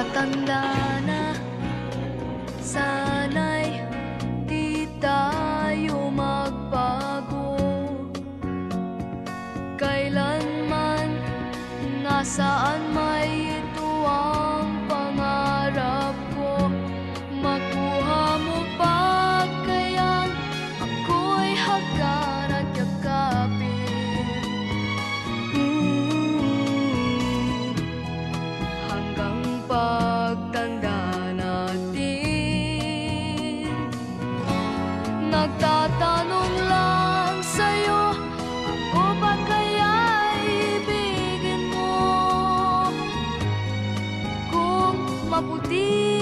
Tumatanda na, sana'y di tayo magbago. Kailanman, nasaan may ito ang pangarap ko. Makuha mo pa kayang ako'y hagkan at yakapin. Hanggang pagtanda natin, nagtatanong lang sa'yo, ako ba kaya ibigin mo? Kung maputi